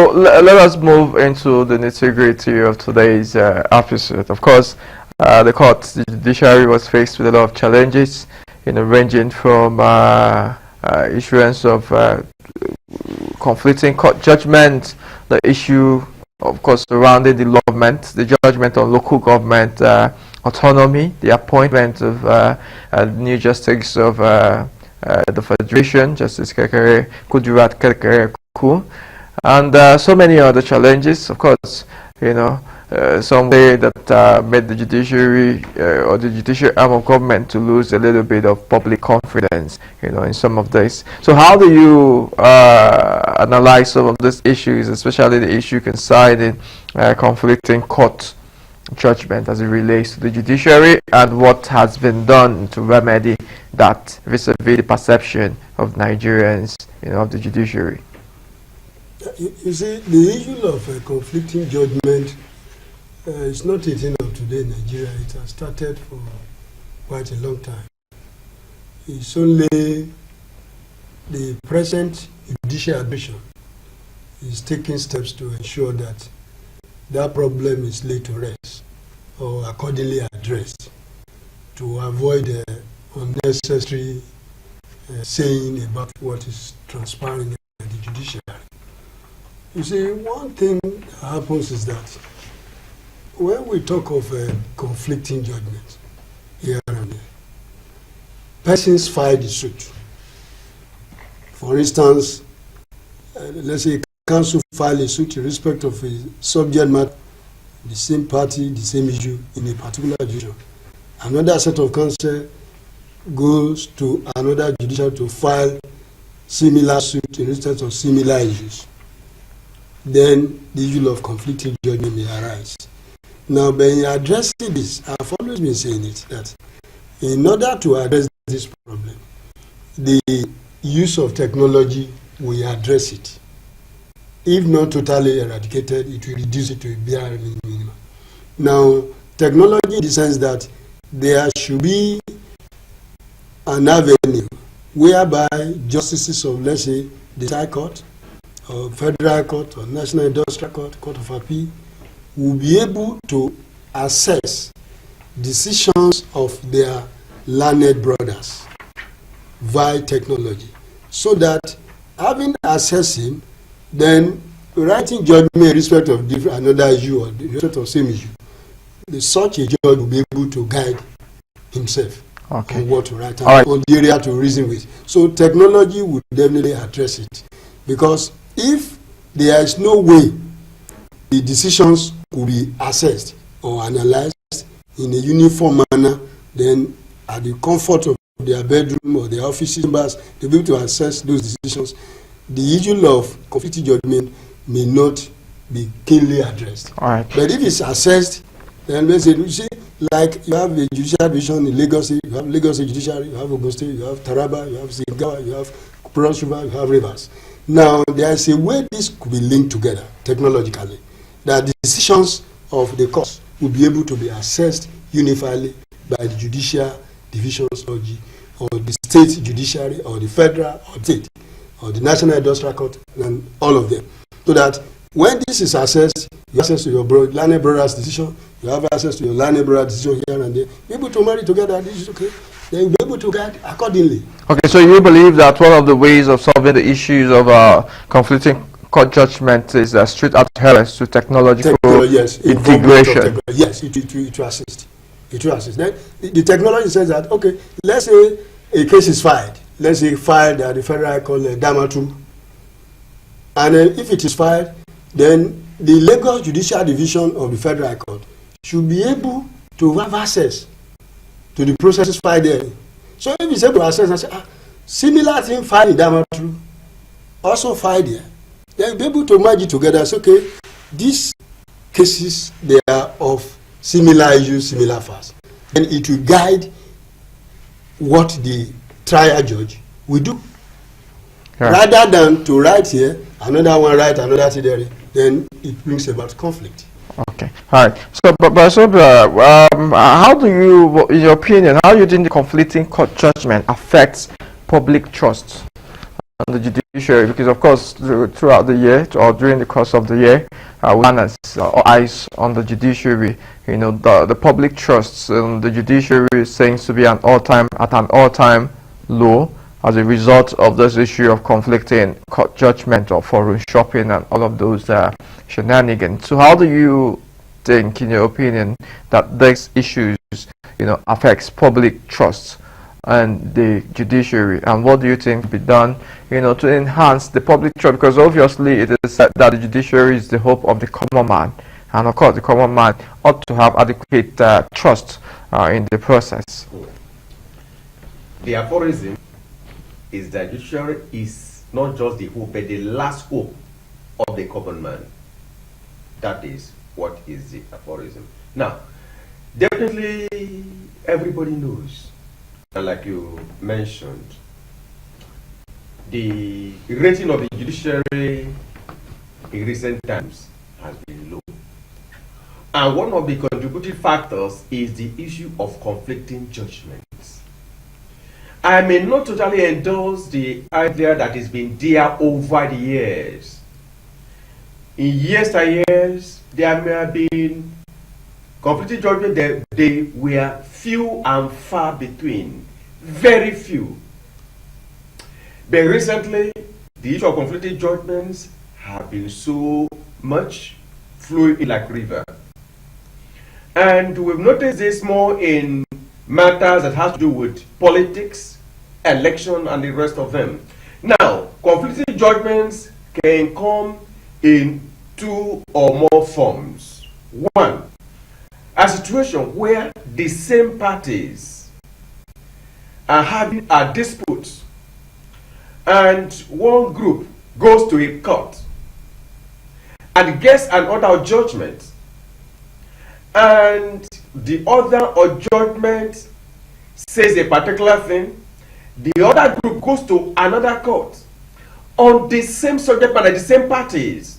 let us move into the nitty-gritty of today's episode. Of course, the judiciary was faced with a lot of challenges, ranging from issuance of conflicting court judgment, the issue, of course, surrounding the judgment on local government autonomy, the appointment of new justice of the Federation, Justice Kekere Kudirat Kekere Ku, and so many other challenges. Of course, some way that made the judiciary or the judicial arm of government to lose a little bit of public confidence, in some of this. So how do you analyze some of these issues, especially the issue concerning conflicting court judgment as it relates to the judiciary, and what has been done to remedy that vis-a-vis the perception of Nigerians, of the judiciary? You see, the issue of conflicting judgment is not a thing of today in Nigeria. It has started for quite a long time. It's only the present judicial admission is taking steps to ensure that that problem is laid to rest or accordingly addressed, to avoid unnecessary saying about what is transpiring in the judiciary. You see, one thing that happens is that when we talk of conflicting judgments here and there, persons file the suit. For instance, let's say counsel file a suit in respect of a subject matter, the same party, the same issue in a particular judicial. Another set of counsel goes to another judicial to file similar suit in respect of similar issues. Then the issue of conflicting judgment may arise. Now, when addressing this, I've always been saying it, that in order to address this problem, the use of technology will address it. If not totally eradicated, it will reduce it to a bare minimum. Now, technology in the sense that there should be an avenue whereby justices of, let's say, the High Court, or Federal Court, or National Industrial Court, Court of Appeal, will be able to assess decisions of their learned brothers via technology, so that having assessed him, then writing judgment in respect of another issue or in respect of same issue, such a judge will be able to guide himself on what to write and on the area to reason with. So technology would definitely address it, because if there is no way the decisions could be assessed or analyzed in a uniform manner, then at the comfort of their bedroom or their office chambers, they'll be able to assess those decisions. The issue of conflicting judgment may not be keenly addressed. But if it's assessed, then let's say, you see, like you have a judicial division in Lagos State, you have Lagos State Judiciary, you have Ogun State, you have Taraba, you have Zigawa, you have Cross River, you have Rivers. Now, there is a way this could be linked together technologically, that the decisions of the courts will be able to be assessed uniformly by the judicial divisions or the state judiciary or the federal or state or the National Industrial Court and all of them. So that when this is assessed, you have access to your learned brother's decision, you have access to your learned brother's decision here and there. Be able to marry together, this is okay. They will be able to guide accordingly. Okay, so you believe that one of the ways of solving the issues of conflicting court judgment is strict adherence to technological integration? Yes, it will assist. It will assist. Then the technology says that, okay, let's say a case is filed. Let's say filed at the Federal Court, Damatu. And if it is filed, then the Lagos Judicial Division of the Federal Court should be able to have access to the processes filed there. So if it's able to access and say, similar thing filed in Damatu, also filed there, they'll be able to merge it together. It's okay, these cases, they are of similar issues, similar facts. And it will guide what the trial judge will do. Yeah. Rather than to write here, another one write, another thing there, then it brings about conflict. Okay. All right. So, how do you, in your opinion, how do you think the conflicting court judgment affects public trust on the judiciary, because of course throughout the year or during the course of the year, we have eyes on the judiciary. You know, the public trust in the judiciary seems to be at an all-time low as a result of this issue of conflicting court judgment or foreign shopping and all of those shenanigans. So how do you think, in your opinion, that these issues, you know, affects public trust and the judiciary, and what do you think can be done, you know, to enhance the public trust? Because obviously it is said that the judiciary is the hope of the common man, and of course the common man ought to have adequate trust in the process. The aphorism is that judiciary is not just the hope but the last hope of the common man. That is what is the aphorism. Now, definitely everybody knows, and like you mentioned, the rating of the judiciary in recent times has been low. And one of the contributing factors is the issue of conflicting judgments. I may not totally endorse the idea that has been there over the years. In years, there may have been conflicting judgments. They were few and far between, very few. But recently, the issue of conflicting judgments have been so much flowing like river. And we've noticed this more in matters that has to do with politics, election, and the rest of them. Now, conflicting judgments can come in two or more forms. One, a situation where the same parties are having a dispute, and one group goes to a court and gets an order of judgment, and the order of judgment says a particular thing. The other group goes to another court on the same subject matter, the same parties,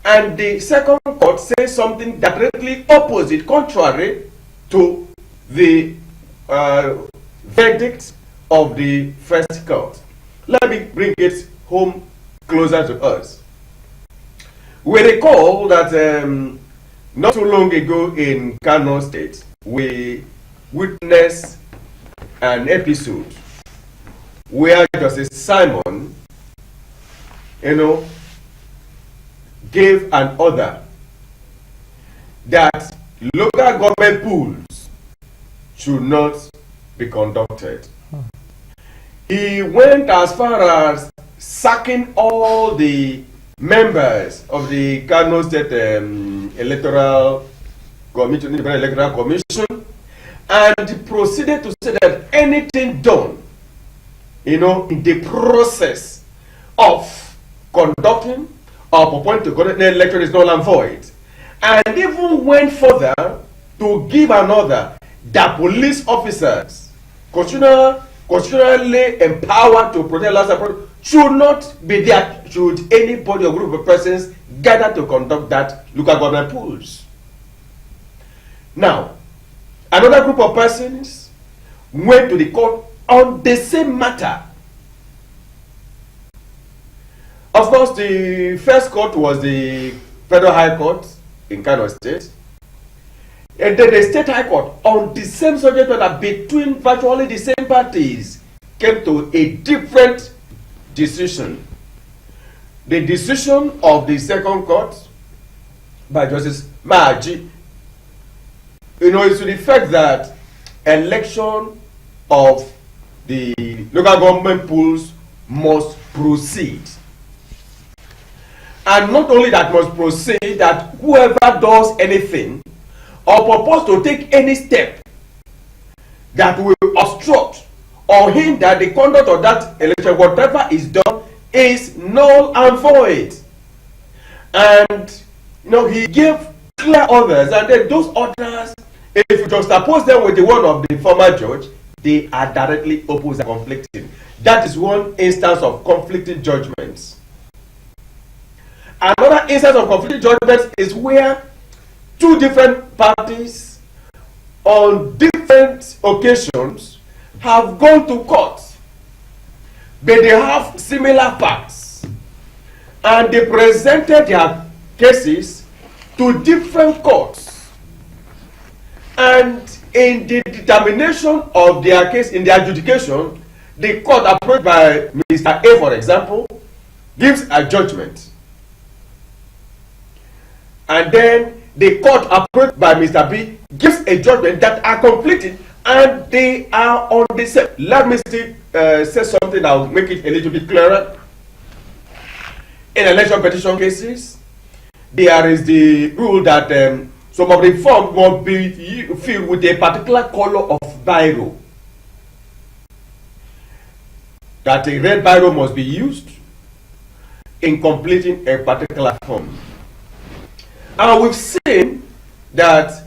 and the second court says something directly opposite, contrary to the verdict of the first court. Let me bring it home closer to us. We recall that not too long ago in Kano State, we witnessed an episode where Justice Simon, gave an order that local government pools should not be conducted. He went as far as sacking all the members of the Kano State Electoral Commission, and proceeded to say that anything done, in the process of conducting or purporting to conduct an election is null and void, and even went further to give an order that police officers, constitutionally empowered to protect lives and property, should not be there should anybody or group of persons gather to conduct that local government polls. Now, another group of persons went to the court on the same matter. Of course, the first court was the Federal High Court in Kano State. And then the State High Court, on the same subject matter between virtually the same parties, came to a different decision. The decision of the second court by Justice Maji, is to the fact that election of the local government pools must proceed. And not only that must proceed, that whoever does anything or propose to take any step that will obstruct or hinder the conduct of that election, whatever is done, is null and void. And he gave clear orders, and then those orders, if you juxtapose them with the one of the former judge, they are directly opposite and conflicting. That is one instance of conflicting judgments. Another instance of conflicting judgments is where two different parties on different occasions have gone to court but they have similar facts, and they presented their cases to different courts, and in the determination of their case, in their adjudication, the court approached by Mr. A, for example, gives a judgment, and then the court approached by Mr. B gives a judgment that are conflicting, and they are on the same. Let me still say something that will make it a little bit clearer. In election petition cases, there is the rule that some of the forms must be filled with a particular color of biro. That a red biro must be used in completing a particular form. And we've seen that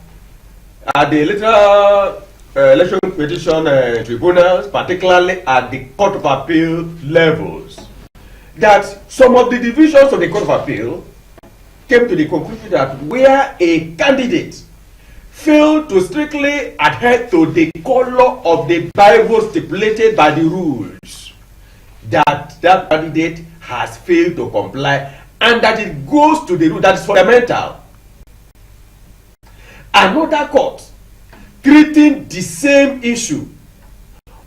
at the later election petition tribunals, particularly at the Court of Appeal levels, that some of the divisions of the Court of Appeal came to the conclusion that where a candidate failed to strictly adhere to the color of the Bible stipulated by the rules, that candidate has failed to comply, and that it goes to the rule that is fundamental. Another court treating the same issue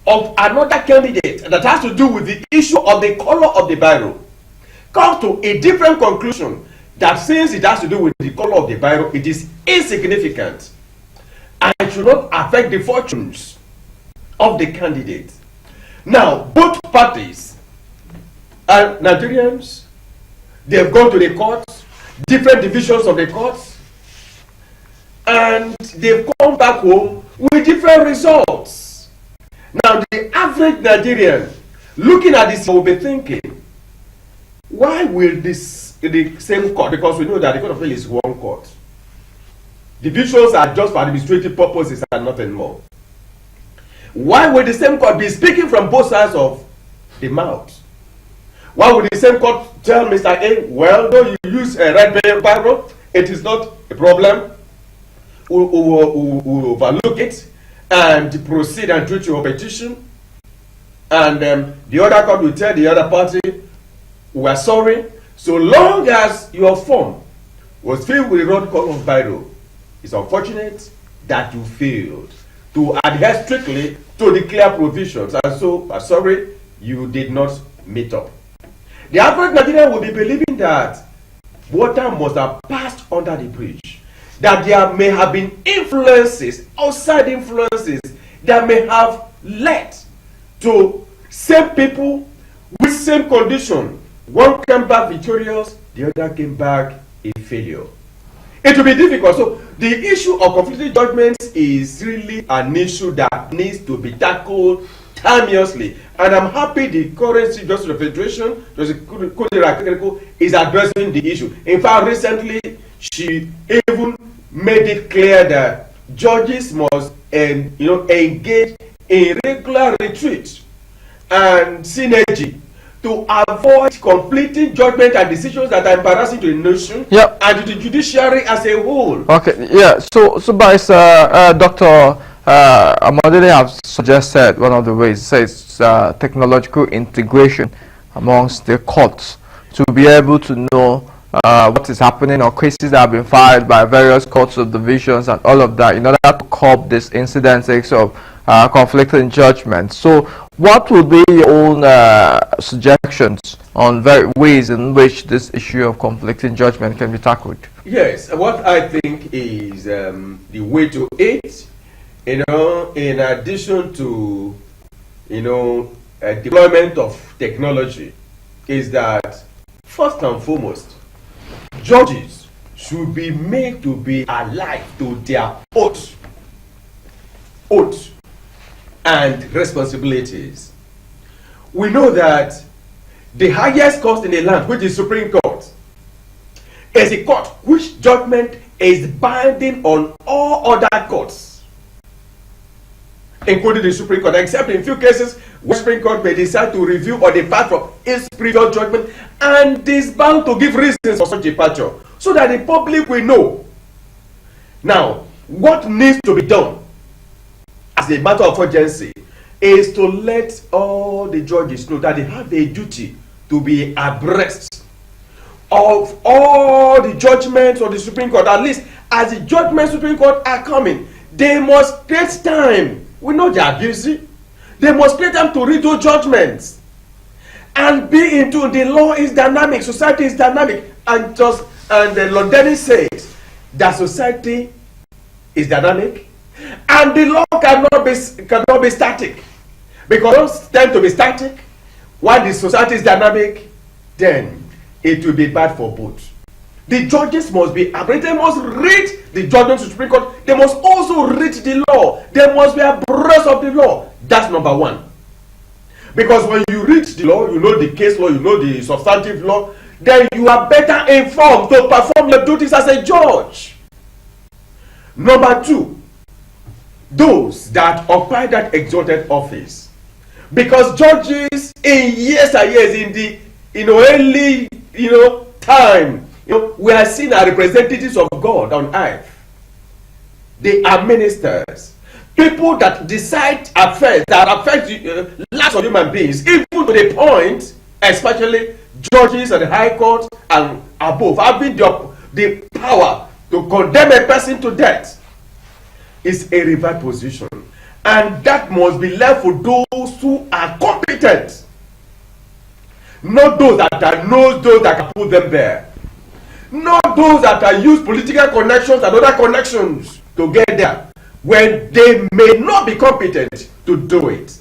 of another candidate that has to do with the issue of the color of the biro comes to a different conclusion, that since it has to do with the color of the biro, it is insignificant and should not affect the fortunes of the candidate. Now, both parties are Nigerians. They have gone to the courts, different divisions of the courts, and they've come back home with different results. Now, the average Nigerian looking at this will be thinking, why will the same court, because we know that the Court of Appeal is one court, divisions are just for administrative purposes and nothing more. Why will the same court be speaking from both sides of the mouth? Why would the same court tell Mr. A, well, though you use a red biro, it is not a problem, we'll overlook it and proceed and treat your petition, and the other court will tell the other party, we're sorry, so long as your form was filled with the wrong color of biro, it's unfortunate that you failed to adhere strictly to the clear provisions, and so sorry, you did not meet up. The average Nigerian will be believing that water must have passed under the bridge, that there may have been influences, outside influences, that may have led to same people with same condition. One came back victorious, the other came back a failure. It will be difficult. So the issue of conflicting judgments is really an issue that needs to be tackled timeously. And I'm happy the current Chief Justice of the Federation, Justice Kudira, is addressing the issue. In fact, recently she even made it clear that judges must engage in regular retreat and synergy to avoid completing judgment and decisions that are embarrassing to the nation, yep, and to the judiciary as a whole. Okay, yeah. So by Dr. Amadele have suggested one of the ways, says technological integration amongst the courts to be able to know what is happening, or cases that have been filed by various courts of divisions and all of that, in order to curb this incidences of conflicting judgments. So what would be your own suggestions on ways in which this issue of conflicting judgment can be tackled? Yes, what I think is the way to it, in addition to, deployment of technology, is that first and foremost, judges should be made to be alive to their oath and responsibilities. We know that the highest court in the land, which is Supreme Court, is a court which judgment is binding on all other courts, including the Supreme Court, except in few cases where Supreme Court may decide to review or depart from its previous judgment, and is bound to give reasons for such departure, so that the public will know. Now, what needs to be done as a matter of urgency is to let all the judges know that they have a duty to be abreast of all the judgments of the Supreme Court. At least as the judgments of the Supreme Court are coming, they must create time. We know they are busy. They must create time to read those judgments and be into the law is dynamic, society is dynamic, and the Lord Dennis says that society is dynamic and the law cannot be static, because laws tend to be static while the society is dynamic. Then it will be bad for both. The judges must be abreast. They must read the judgments of the Supreme Court. They must also read the law. They must be abreast of the law. That's number one. Because when you read the law, you know the case law, you know the substantive law, then you are better informed to perform your duties as a judge. Number two, those that occupy that exalted office. Because judges in years and years in the early time, we are seen as representatives of God on earth. They are ministers, people that decide affairs that affect the lives of human beings, even to the point, especially judges at the High Court and above, having the power to condemn a person to death. Is a revered position, and that must be left for those who are competent, not those that know those that can put them there, not those that use political connections and other connections to get there when they may not be competent to do it.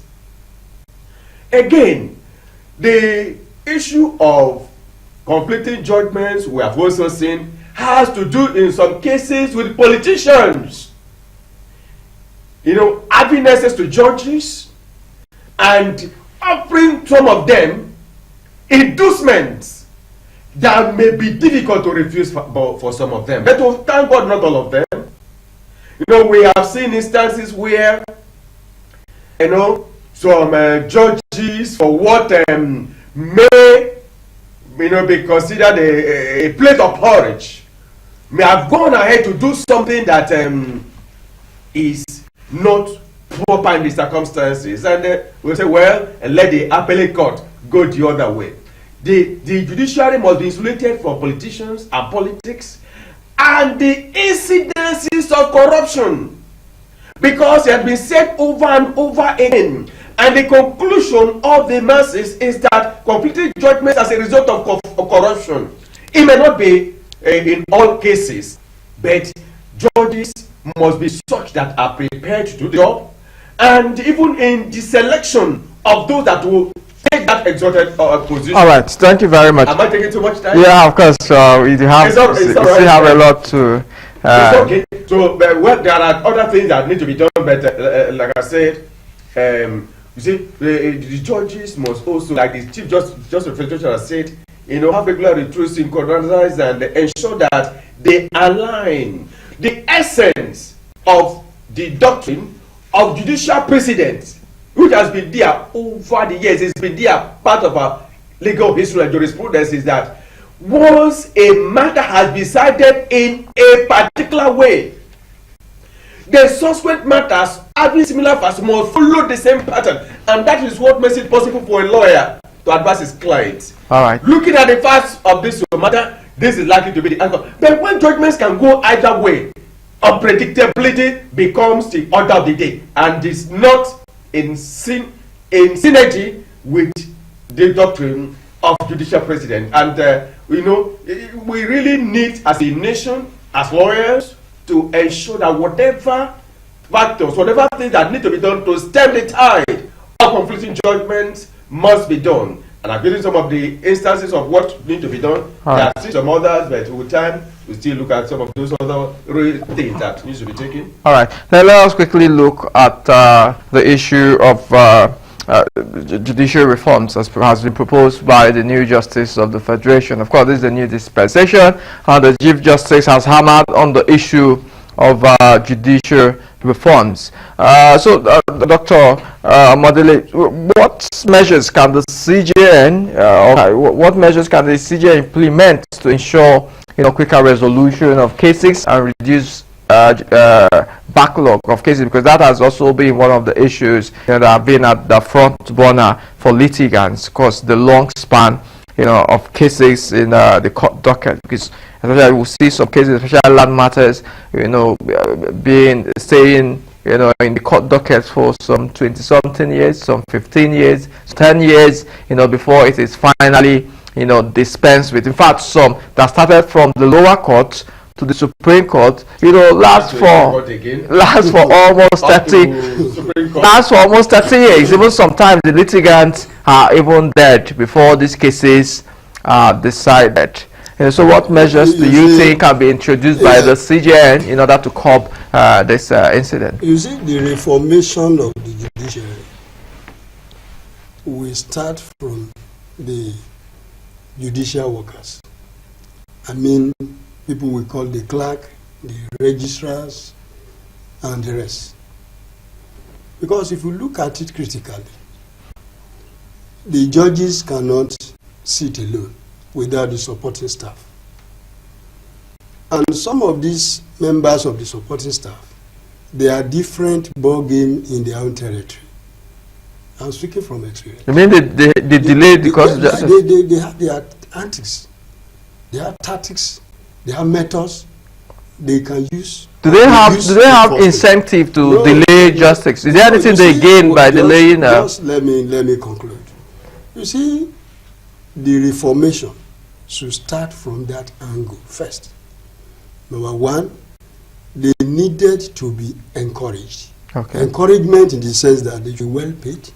Again, the issue of conflicting judgments, we have also seen, has to do in some cases with politicians. Having access to judges and offering some of them inducements that may be difficult to refuse for some of them. But thank God, not all of them. We have seen instances where, some judges, for what may, be considered a plate of porridge, may have gone ahead to do something that is not proper in the circumstances, and we'll say, well, let the appellate court go the other way. The judiciary must be insulated from politicians and politics and the incidences of corruption, because it has been said over and over again, and the conclusion of the masses is that conflicting judgments as a result of corruption, it may not be in all cases, but judges must be such that are prepared to do the job, and even in the selection of those that will take that exalted position. All right, thank you very much. Am I taking too much time? Yeah, of course. We still have a lot to. It's okay. So, well, there are other things that need to be done, but like I said, you see, the judges must also, like the Chief Justice of Federation has said, have regular retreats, synchronize, and ensure that they align the essence of the doctrine of judicial precedent, which has been there over the years. It's been there, part of our legal history and jurisprudence, is that once a matter has been decided in a particular way, the subsequent matters having similar facts must follow the same pattern, and that is what makes it possible for a lawyer to advise his clients. All right. Looking at the facts of this matter, this is likely to be the outcome. But when judgments can go either way, unpredictability becomes the order of the day, and is not in synergy with the doctrine of judicial precedent. And we really need, as a nation, as lawyers, to ensure that whatever factors, whatever things that need to be done to stem the tide of conflicting judgments must be done. And I've given some of the instances of what need to be done. There are still some others, but with time, we still look at some of those other things that needs to be taken. All right. Now let us quickly look at the issue of judicial reforms as has been proposed by the new Justice of the Federation. Of course, this is a new dispensation, and the Chief Justice has hammered on the issue of judicial reforms. Dr. Modele, what measures can the CJN implement to ensure quicker resolution of cases and reduce backlog of cases, because that has also been one of the issues that have been at the front burner for litigants, because the long span of cases in the court docket, because especially we see some cases, especially land matters, staying in the court docket for some 20-something years, some 15 years, 10 years, before it is finally, dispensed with. In fact, some that started from the lower court to the Supreme Court, last for almost 30 years. Even sometimes the litigants are even dead before these cases are decided. So what measures do you think can be introduced by the CJN in order to curb this incident? You see, the reformation of the judiciary will start from the judicial workers. I mean, people we call the clerk, the registrars, and the rest. Because if you look at it critically, the judges cannot sit alone without the supporting staff. And some of these members of the supporting staff, they are different ball game in their own territory. I'm speaking from experience. You mean they delayed because they have their antics, they have tactics, they have methods they can use. Do they have incentive to delay justice? Is there anything they gain by delaying? Just let me conclude. You see, the reformation should start from that angle first. Number one, they needed to be encouraged. Okay. Encouragement in the sense that they should be well paid.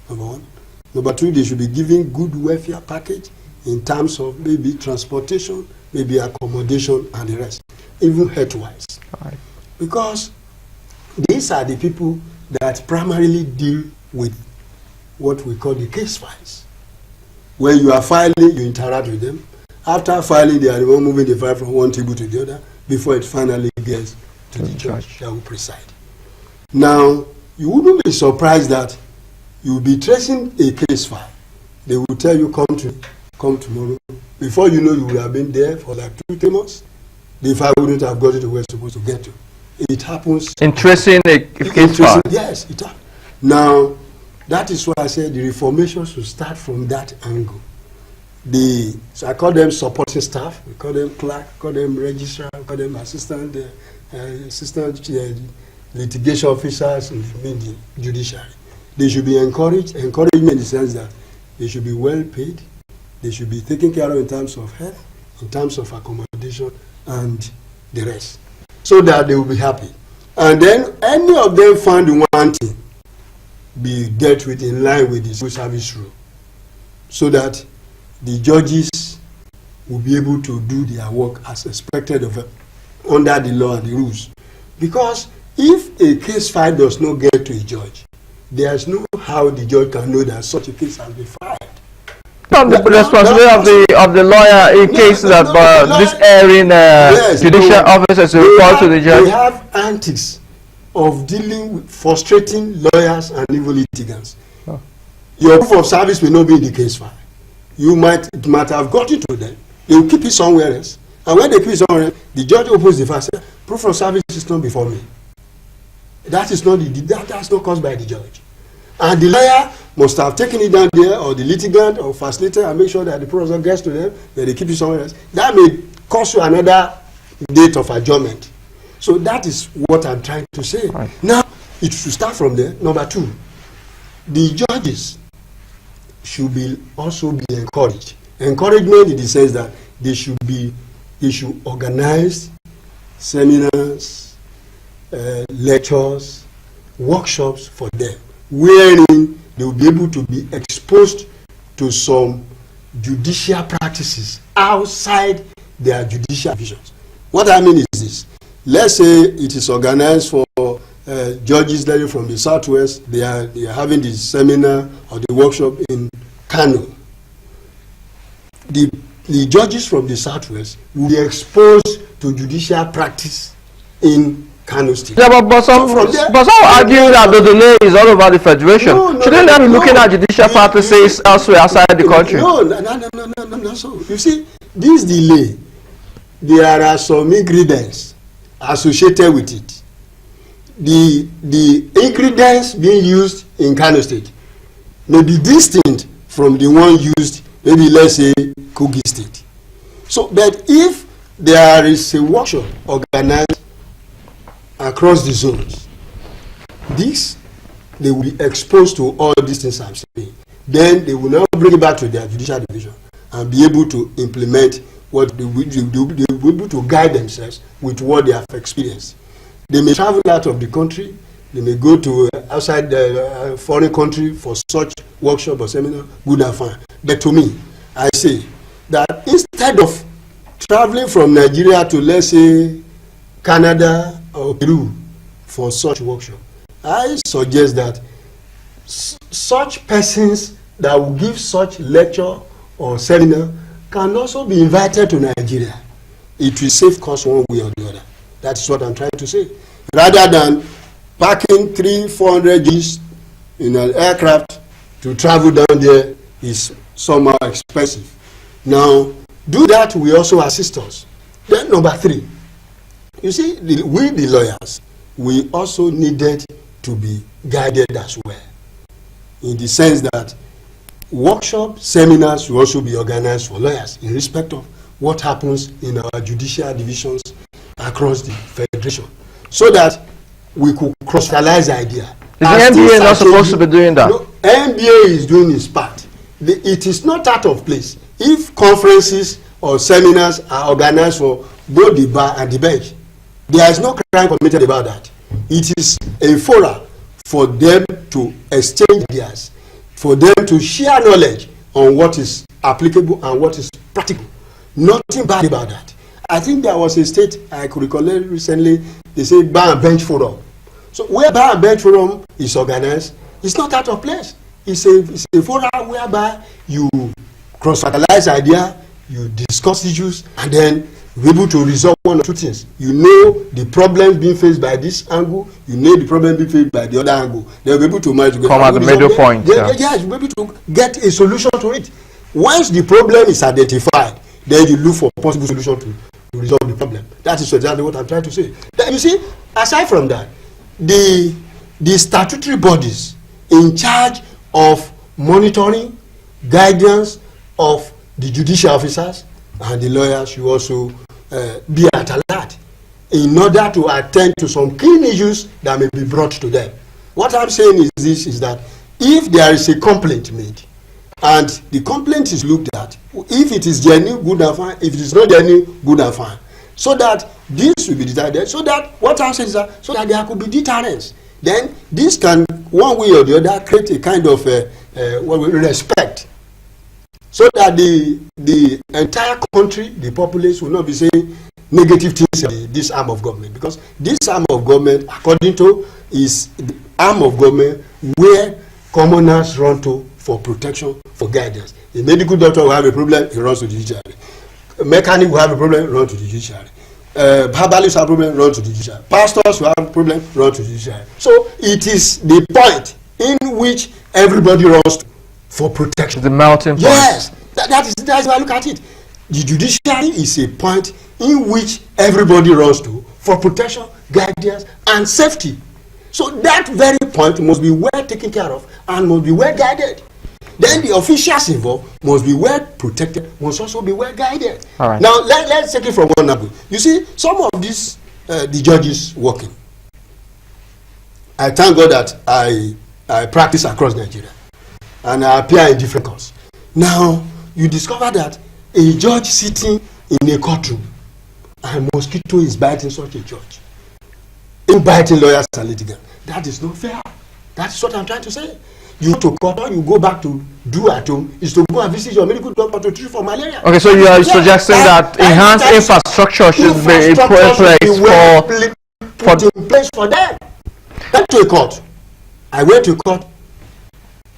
Number one. Number two, they should be given good welfare package in terms of maybe transportation, maybe accommodation, and the rest, even health-wise. Right. Because these are the people that primarily deal with what we call the case files. When you are filing, you interact with them. After filing, they are the one moving the file from one table to the other before it finally gets to the judge that will preside. Now, you wouldn't be surprised that you will be tracing a case file. They will tell you, come tomorrow. Before you know, you will have been there for like 2-3 months. The file wouldn't have got it to where it's supposed to get to. It happens. In tracing a case file? Yes, it happens. Now, that is why I said the reformation should start from that angle. So I call them supporting staff, we call them clerk, call them registrar, call them assistant litigation officers in the judiciary. They should be encouraged in the sense that they should be well paid, they should be taken care of in terms of health, in terms of accommodation, and the rest, so that they will be happy. And then any of them found wanting be dealt with in line with the civil service rule, so that the judges will be able to do their work as expected of them under the law and the rules. Because if a case file does not get to a judge, there is no how the judge can know that such a case has been filed. From the responsibility of the lawyer in case that this erring judicial officers report to the judge. They have antics of dealing with frustrating lawyers and even litigants. Oh. Your proof of service may not be in the case file. You might have got it to them. They will keep it somewhere else. And when they keep it somewhere else, the judge opens the file and says, proof of service is not before me. That's not caused by the judge. And the lawyer must have taken it down there, or the litigant or facilitator, and make sure that the proof of service gets to them, that they keep it somewhere else. That may cost you another date of adjournment. So that is what I'm trying to say. Right. Now, it should start from there. Number two, the judges should also be encouraged. Encouragement in the sense that they should organize seminars, lectures, workshops for them, wherein they will be able to be exposed to some judicial practices outside their judicial visions. What I mean is this. Let's say it is organized for judges from the Southwest. They are having the seminar or the workshop in Kano. The judges from the Southwest will be exposed to judicial practice in Kano State. Yeah, but some argue that the delay is all over the federation. Shouldn't they be looking at judicial practices elsewhere outside the country? No. So you see, this delay, there are some ingredients associated with it. The ingredients being used in Kano State may be distinct from the one used, maybe let's say, Kogi State. So, but if there is a workshop organized across the zones, they will be exposed to all these things I'm saying. Then they will now bring it back to their judicial division and be able to implement what they will be able to guide themselves with what they have experienced. They may travel out of the country, they may go to outside the foreign country for such workshop or seminar, good and fine. But to me, I say that instead of traveling from Nigeria to, let's say, Canada or Peru for such workshop, I suggest that such persons that will give such lecture or seminar can also be invited to Nigeria. It will save cost one way or the other. That is what I'm trying to say. Rather than packing 300-400 Gs in an aircraft to travel down there is somehow expensive. Now, do that will also assist us. Then number 3, you see, we the lawyers, we also needed to be guided as well, in the sense that workshop seminars will also be organized for lawyers in respect of what happens in our judicial divisions across the federation, so that we could cross-fertilize the idea. Is the NBA not supposed to be doing that? No, NBA is doing its part. It is not out of place if conferences or seminars are organized for both the bar and the bench. There is no crime committed about that. It is a forum for them to exchange ideas, for them to share knowledge on what is applicable and what is practical. Nothing bad about that. I think there was a state, I could recall recently, they say bar and bench forum. So where bar and bench forum is organized, it's not out of place. It's a forum whereby you cross-fertilize idea, you discuss issues, and then be able to resolve one or two things. You know the problem being faced by this angle, you know the problem being faced by the other angle. They'll be able to manage to come at the middle point. Yes, you'll be able to get a solution to it. Once the problem is identified, then you look for a possible solution to resolve the problem. That is exactly what I'm trying to say. Then you see, aside from that, the statutory bodies in charge of monitoring, guidance of the judicial officers and the lawyers should also be at alert in order to attend to some key issues that may be brought to them. What I'm saying is that if there is a complaint made and the complaint is looked at, if it is genuine, good and fine. If it is not genuine, good and fine. So that this will be decided. So that what I'm saying is that so that there could be deterrence. Then this can one way or the other create a kind of respect, so that the entire country, the populace, will not be saying negative things about this arm of government, because this arm of government, according to, is the arm of government where commoners run to for protection, for guidance. A medical doctor will have a problem, he runs to the judiciary. A mechanic will have a problem, run to the judiciary. Herbalists have a problem, run to the judiciary. Pastors will have a problem, run to the judiciary. So it is the point in which everybody runs to for protection. The melting point. Yes, that's how I look at it. The judiciary is a point in which everybody runs to for protection, guidance, and safety. So that very point must be well taken care of and must be well guided. Then the officials involved must be well protected, must also be well guided. All right. Now let's take it from one angle. You see, some of these the judges working. I thank God that I practice across Nigeria, and I appear in different courts. Now you discover that a judge sitting in a courtroom, and mosquito is biting such a judge, biting lawyers and litigants. That is not fair. That's what I'm trying to say. You go to court, or you go back to do at home is to go and visit your medical doctor to treat for malaria. Okay, so you are suggesting that enhanced infrastructure should be in place for them. Went to a court. I went to court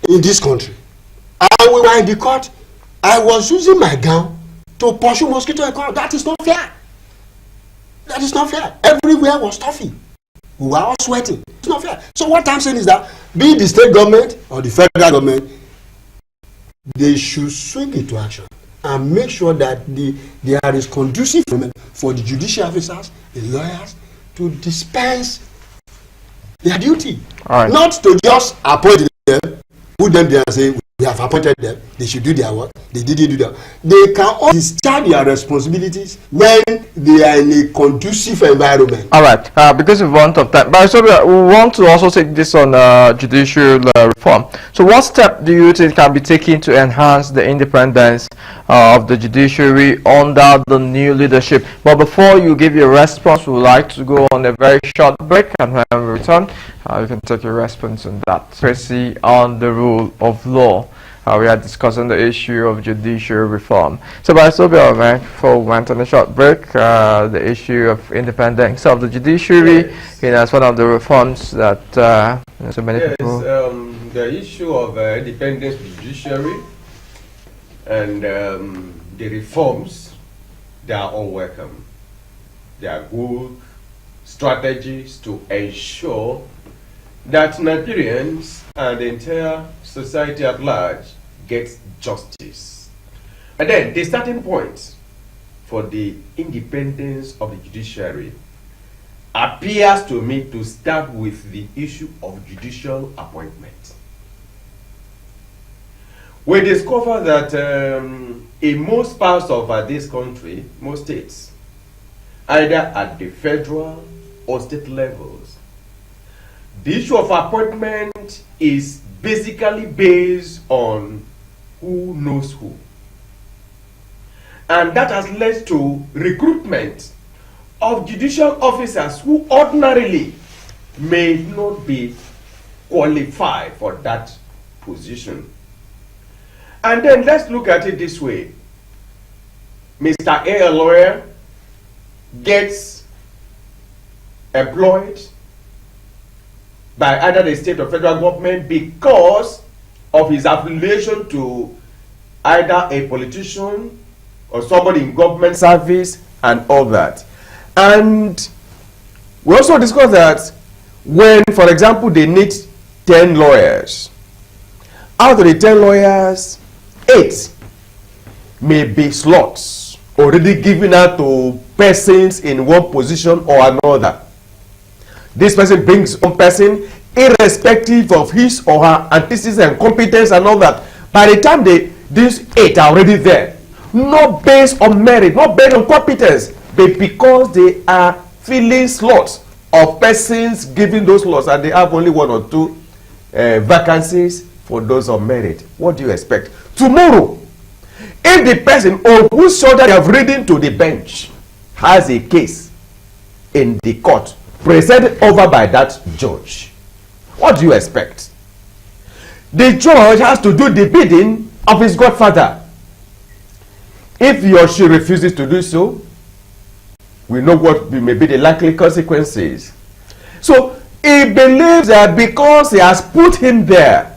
in this country. And we were in the court. I was using my gown to pursue mosquito in court. That is not fair. That is not fair. Everywhere was stuffy. We were all sweating. It's not fair. So what I'm saying is that, be it the state government or the federal government, they should swing into action and make sure that there is conducive environment for the judicial officers, the lawyers, to dispense their duty. All right. Not to just appoint them, put them there and say, we have appointed them, they should do their work, they didn't do that. They can all discharge their responsibilities when they are in a conducive environment. All right, because we want of time, but so we want to also take this on judicial reform. So what step do you think can be taken to enhance the independence of the judiciary under the new leadership? But before you give your response, we would like to go on a very short break, and when we return, you can take your response on that. Tracy, on the rule of law. We are discussing the issue of judicial reform. So, by so before we went on a short break, the issue of independence of the judiciary, Yes. as one of the reforms that so many people. The issue of independence of the judiciary and the reforms, they are all welcome. They are good strategies to ensure that Nigerians and the entire society at large gets justice. And then the starting point for the independence of the judiciary appears to me to start with the issue of judicial appointment. We discover that in most parts of this country, most states, either at the federal or state levels, the issue of appointment is basically based on who knows who. And that has led to recruitment of judicial officers who ordinarily may not be qualified for that position. And then let's look at it this way. Mr. A lawyer, gets employed by either the state or federal government because of his affiliation to either a politician or somebody in government service and all that. And we also discussed that when, for example, they need 10 lawyers, out of the 10 lawyers, 8 may be slots already given out to persons in one position or another. This person brings one person irrespective of his or her antecedents and competence and all that. By the time these 8 are already there, not based on merit, not based on competence, but because they are filling slots of persons giving those slots and they have only 1 or 2 vacancies for those on merit. What do you expect? Tomorrow, if the person on whose shoulder they have ridden to the bench has a case in the court presided over by that judge, what do you expect? The judge has to do the bidding of his godfather. If he or she refuses to do so, we know what may be the likely consequences. So he believes that because he has put him there,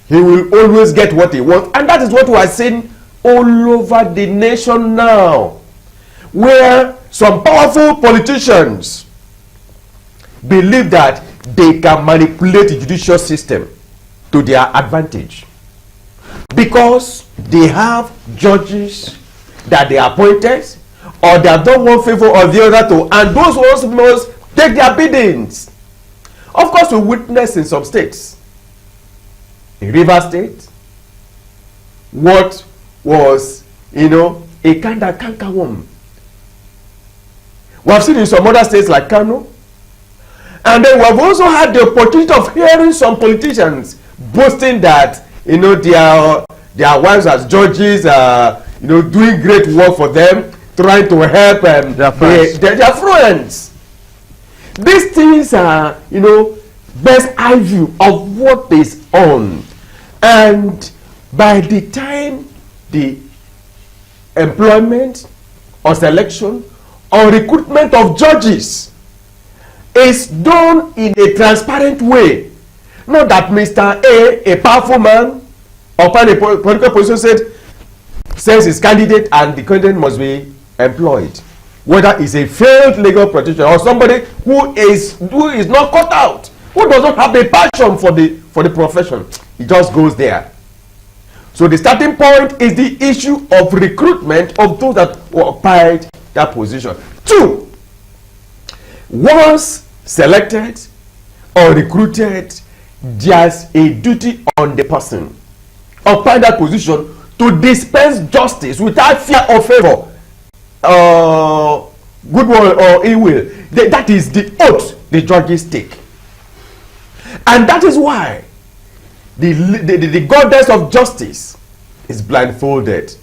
he will always get what he wants. And that is what we are seeing all over the nation now, where some powerful politicians believe that they can manipulate the judicial system to their advantage because they have judges that they appointed or they have done one favor or the other to, and those ones must take their biddings. Of course, we witness in some states, in Rivers State, what was, a kind of cankerworm. We have seen in some other states like Kano, and then we have also had the opportunity of hearing some politicians boasting that their wives as judges are doing great work for them, trying to help their friends. These things are best eye view of what is on, and by the time the employment or selection or recruitment of judges is done in a transparent way, not that Mr. A powerful man or a political position says his candidate and the candidate must be employed, whether it's a failed legal practitioner or somebody who is not cut out, who does not have a passion for the profession. He just goes there. So the starting point is the issue of recruitment of those that occupied that position. 2, once selected or recruited, there's a duty on the person occupying that position to dispense justice without fear or favor, goodwill or ill will. That is the oath the judges take. And that is why the goddess of justice is blindfolded.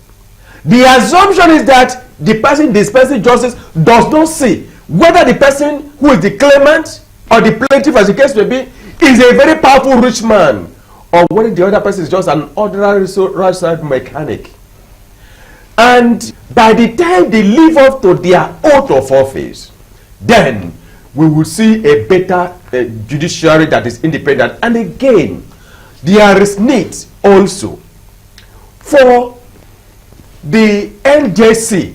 The assumption is that the person dispensing justice does not see whether the person who is the claimant or the plaintiff, as the case may be, is a very powerful rich man, or whether the other person is just an ordinary roadside mechanic. And by the time they live up to their oath of office, then we will see a better judiciary that is independent. And again, there is need also for the NJC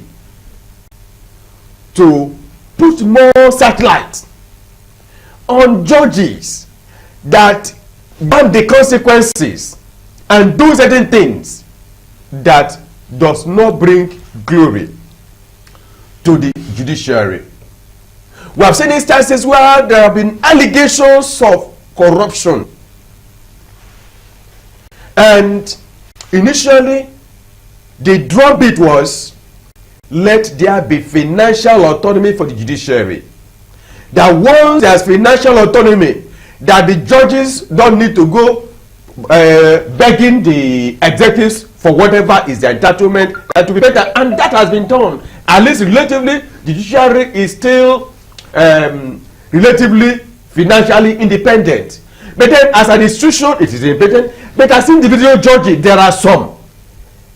to put more satellite on judges that have the consequences and do certain things that does not bring glory to the judiciary. We have seen instances where there have been allegations of corruption, and initially the drumbeat was, let there be financial autonomy for the judiciary. That once there's financial autonomy, that the judges don't need to go begging the executives for whatever is their entitlement, to be better. And that has been done. At least relatively, the judiciary is still relatively financially independent. But then as an institution, it is independent. But as individual judges, there are some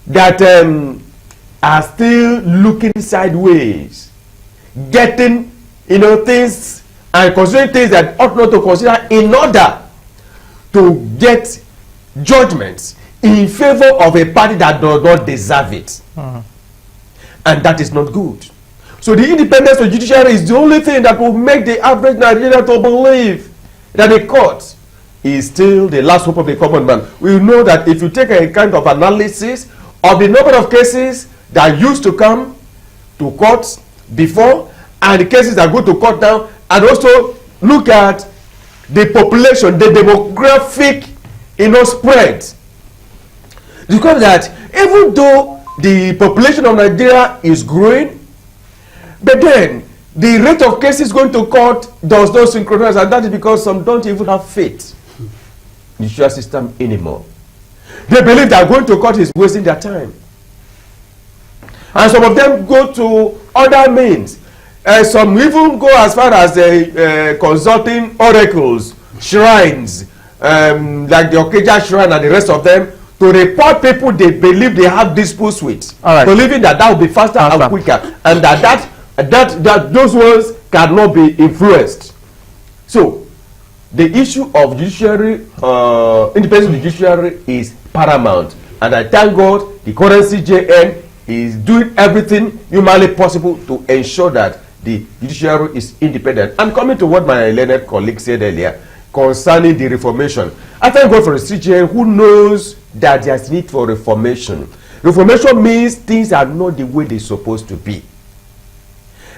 that are still looking sideways, getting things and considering things that ought not to consider in order to get judgments in favor of a party that does not deserve it. And that is not good. So the independence of judiciary is the only thing that will make the average Nigerian to believe that the court is still the last hope of the common man. We know that if you take a kind of analysis of the number of cases that used to come to court before and the cases that go to court now, and also look at the population, the demographic spread, because that even though the population of Nigeria is growing, but then the rate of cases going to court does not synchronize, and that is because some don't even have faith in the judicial system anymore. They believe that going to court is wasting their time, and some of them go to other means. Some even go as far as consulting oracles, shrines, like the Okeja shrine and the rest of them, to report people they believe they have disputes with, believing that will be faster and quicker, and that those ones cannot be influenced. So the issue of judiciary, independence of the judiciary is paramount, and I thank God the current CJN is doing everything humanly possible to ensure that the judiciary is independent. And coming to what my learned colleague said earlier concerning the reformation, I thank God for the CJN who knows that there's need for reformation. Reformation means things are not the way they're supposed to be,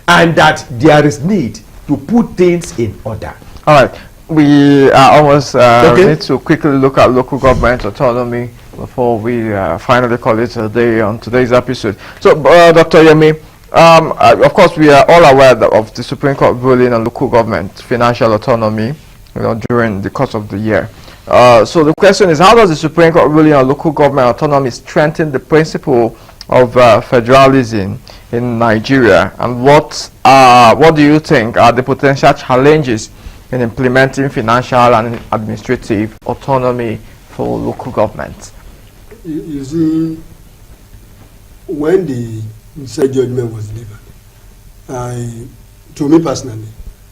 and that there is need to put things in order. All right, we are almost need to quickly look at local government autonomy before we finally call it a day on today's episode. So, Dr. Yemi, of course, we are all aware of the Supreme Court ruling on local government financial autonomy, during the course of the year. So the question is, how does the Supreme Court ruling on local government autonomy strengthen the principle of federalism in Nigeria, and what do you think are the potential challenges in implementing financial and administrative autonomy for local governments? You see, when the said judgment was delivered, to me personally,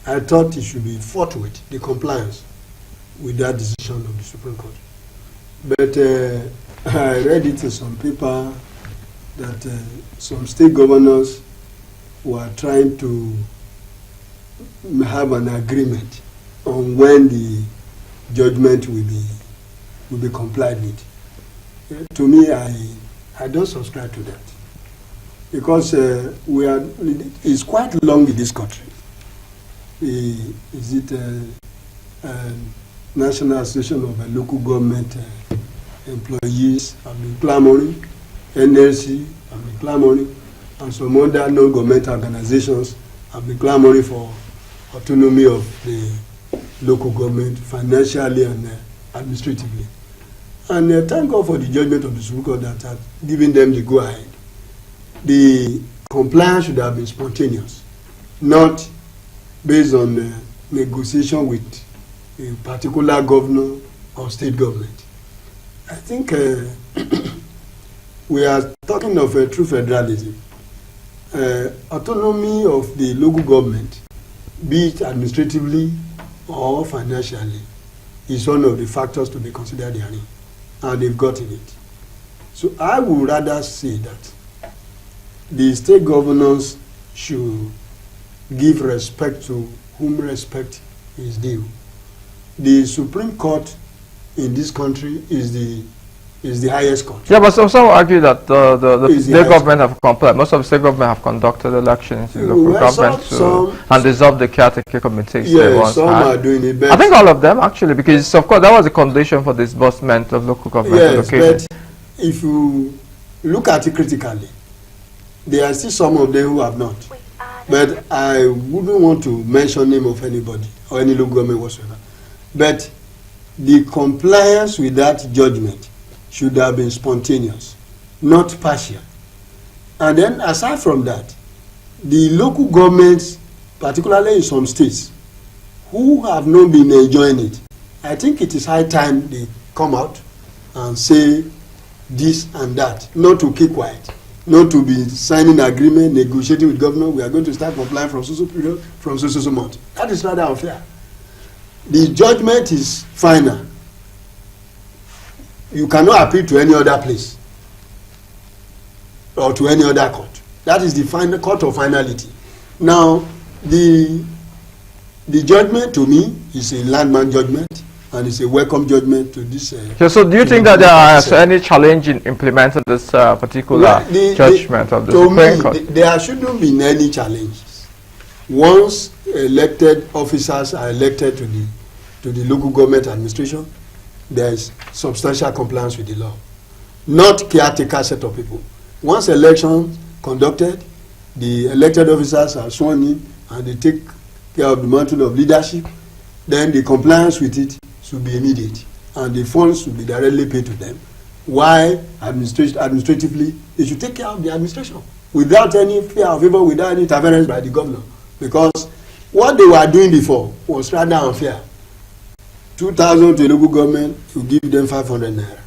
I thought it should be forthwith, the compliance with that decision of the Supreme Court. But I read it in some paper that some state governors were trying to have an agreement on when the judgment will be complied with. To me, I don't subscribe to that, because it's quite long in this country. National Association of Local Government Employees have been clamoring, NLC have been clamoring, and some other non-government organizations have been clamoring for autonomy of the local government financially and administratively. And thank God for the judgment of the Supreme Court that has given them the go-ahead. The compliance should have been spontaneous, not based on negotiation with a particular governor or state government. I think we are talking of a true federalism. Autonomy of the local government, be it administratively or financially, is one of the factors to be considered herein, and they've gotten it. So I would rather say that the state governors should give respect to whom respect is due. The Supreme Court in this country is the highest court. Yeah, but some argue that the state government have complied. Most of the state government have conducted elections in local government and dissolved the caretaker committees. Yes, some are doing it better. I think all of them actually, because of course that was a condition for disbursement of local government allocation. Yes, but if you look at it critically, there are still some of them who have not. But I wouldn't want to mention name of anybody or any local government whatsoever. But the compliance with that judgment should have been spontaneous, not partial. And then aside from that, the local governments, particularly in some states, who have not been enjoying it, I think it is high time they come out and say this and that, not to keep quiet, not to be signing agreement, negotiating with governor, we are going to start complying from so period, from so month. That is rather unfair. The judgment is final. You cannot appeal to any other place or to any other court. That is the final court of finality. Now, the judgment to me is a landmark judgment, and it's a welcome judgment to this. So do you think that there is any challenge in implementing this particular judgment of the Supreme Court? There shouldn't be any challenges. Once elected officers are elected to the local government administration, there is substantial compliance with the law. Not caretaker set of people. Once elections conducted, the elected officers are sworn in and they take care of the mantle of leadership, then the compliance with it should be immediate and the funds should be directly paid to them. Why administratively, they should take care of the administration without any fear of evil, without any interference by the governor. Because what they were doing before was rather unfair. 2,000 to a local government, you give them 500 naira.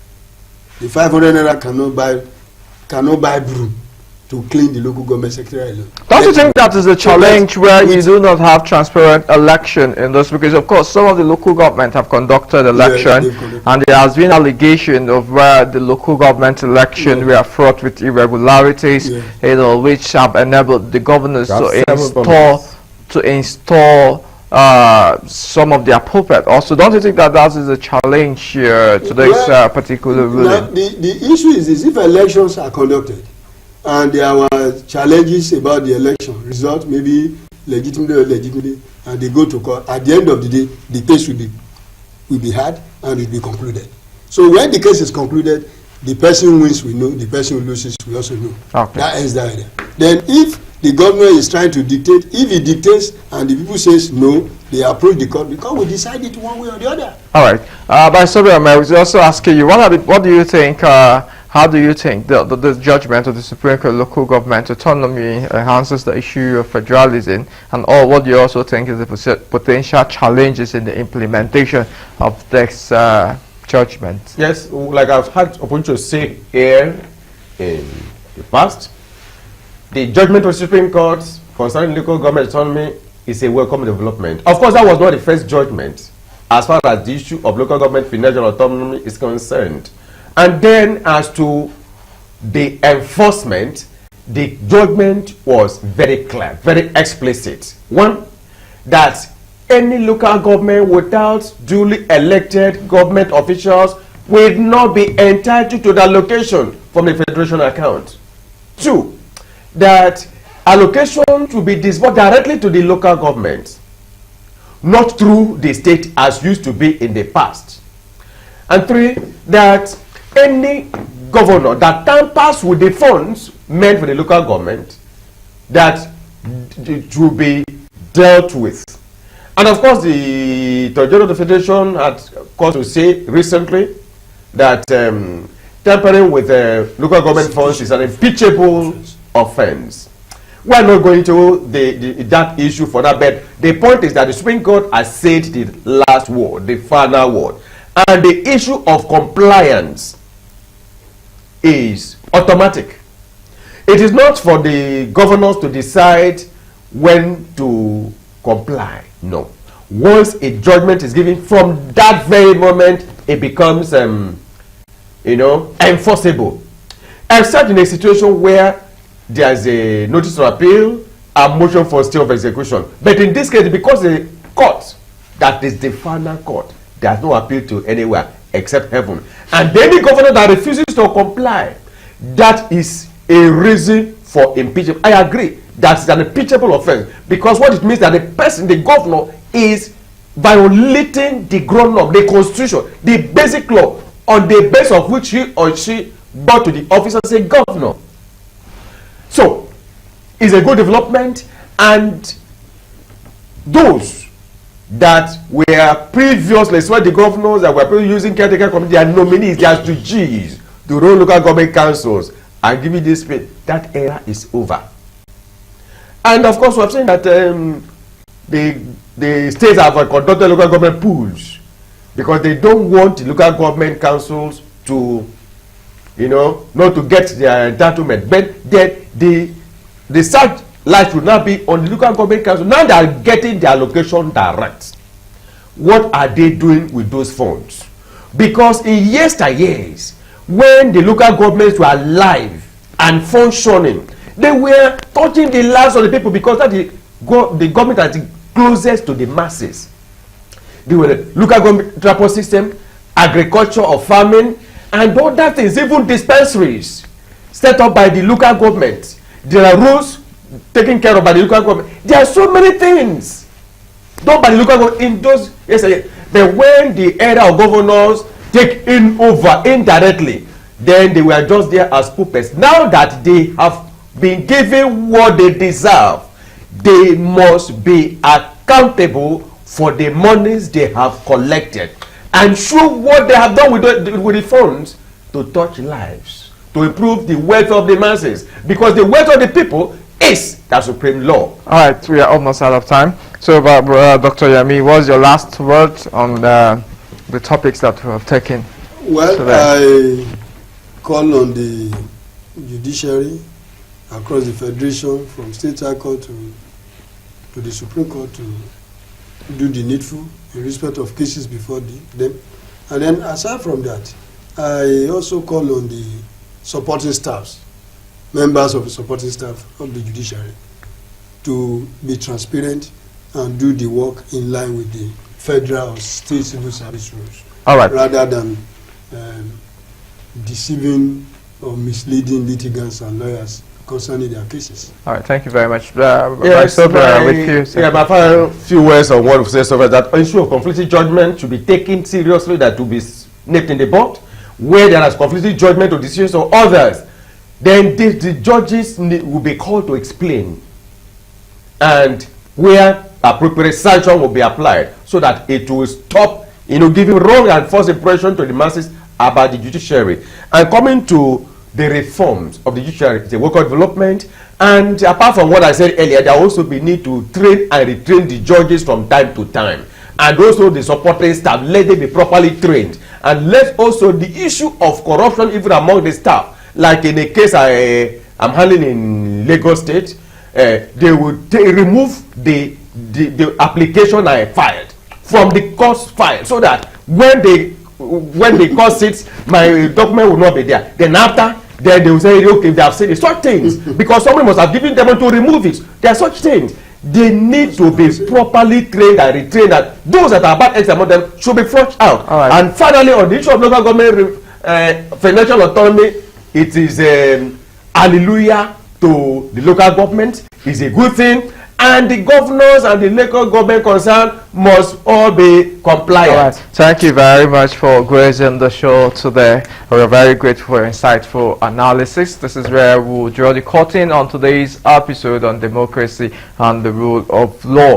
The 500 naira cannot buy broom to clean the local government secretary alone. Don't you think that is a challenge where you do not have transparent election in this? Because of course some of the local government have conducted election, and there has been allegation of where the local government election were fraught with irregularities, which have enabled the governors to install some of the appropriate. Also, don't you think that that is a challenge here to this particular ruling? The issue is this: if elections are conducted and there were challenges about the election result, maybe legitimately or illegitimately, and they go to court, at the end of the day, the case will be heard and will be concluded. So when the case is concluded, the person who wins we know, the person who loses we also know. Okay. That ends that area. Then if the governor is trying to dictate, if he dictates and the people says no, they approach the court, because we decide it one way or the other. All right. By Sobra, I was also asking you, what do you think, how do you think the judgment of the Supreme Court local government autonomy enhances the issue of federalism, and what do you also think is the potential challenges in the implementation of this judgment? Yes, like I've had opportunity to say here in the past, the judgment of the Supreme Court concerning local government autonomy is a welcome development. Of course, that was not the first judgment as far as the issue of local government financial autonomy is concerned. And then as to the enforcement, the judgment was very clear, very explicit. One, that any local government without duly elected government officials will not be entitled to the allocation from the federation account. Two, that allocation to be disbursed directly to the local government. not through the state as used to be in the past. And 3, that any governor that tampers with the funds meant for the local government, that it will be dealt with. And of course, the Attorney General of the Federation had cause to say recently that tampering with local government funds is an impeachable offense. We are not going to that issue for that, but the point is that the Supreme Court has said the last word, the final word, and the issue of compliance is automatic. It is not for the governors to decide when to comply. No. Once a judgment is given, from that very moment, it becomes, enforceable. Except in a situation where there is a notice of appeal, a motion for stay of execution. But in this case, because the court, that is the final court, there is no appeal to anywhere except heaven. And any governor that refuses to comply, that is a reason for impeachment. I agree. That's an impeachable offense, because what it means that the person, the governor, is violating the ground law, the constitution, the basic law, on the basis of which he or she got to the office as a governor. So, it's a good development, and those that were previously, so the governors that were using caretaker committee, their nominees, their SDGs, to run local government councils, and give you this space, that era is over. And of course, we have seen that the states have conducted local government pools because they don't want the local government councils to, not to get their entitlement. But the search light will now be on the local government council. Now they are getting their allocation direct. What are they doing with those funds? Because in yesteryears, when the local governments were alive and functioning, they were touching the lives of the people, because that the government that is closest to the masses. They were the local government transport system, agriculture or farming, and other things, even dispensaries set up by the local government. There are rules taken care of by the local government. There are so many things done by the local government in those yesterday. But when the era of governors take in over indirectly, then they were just there as puppets. Now that they have been given what they deserve, they must be accountable for the monies they have collected and show what they have done with the funds to touch lives, to improve the welfare of the masses, because the welfare of the people is the supreme law. All right, we are almost out of time. So, Dr. Yami, what's your last word on the topics that we have taken? Well, I call on the judiciary across the federation, from state high court to the Supreme Court, to do the needful in respect of cases before them. And then aside from that, I also call on the supporting staffs, members of the supporting staff of the judiciary, to be transparent and do the work in line with the federal or state civil service rules. All right. Rather than deceiving or misleading litigants and lawyers concerning their cases. All right, thank you very much. Yes, with you. My final few words on what we say so that issue of conflicting judgment should be taken seriously, that to be nipped in the bud. Where there is conflicting judgment or decisions of others, then the judges will be called to explain, and where appropriate sanction will be applied, so that it will stop, giving wrong and false impression to the masses about the judiciary. And coming to the reforms of the judiciary, the work of development, and apart from what I said earlier, there will also be need to train and retrain the judges from time to time, and also the supporting staff, let them be properly trained, and let also the issue of corruption even among the staff, like in a case I'm handling in Lagos State, they will remove the application I filed from the court file, so that when the court sits, my document will not be there. Then after, then they will say, okay, they have said it. Such things, because somebody must have given them to remove it. There are such things. They need to be properly trained and retrained, and those that are bad eggs among them should be flushed out. Right. And finally, on the issue of local government financial autonomy, it is hallelujah to the local government. It's a good thing, and the governors and the local government concerned must all be compliant. All right. Thank you very much for gracing the show today. We're very grateful for your insightful analysis. This is where we'll draw the curtain on today's episode on democracy and the rule of law.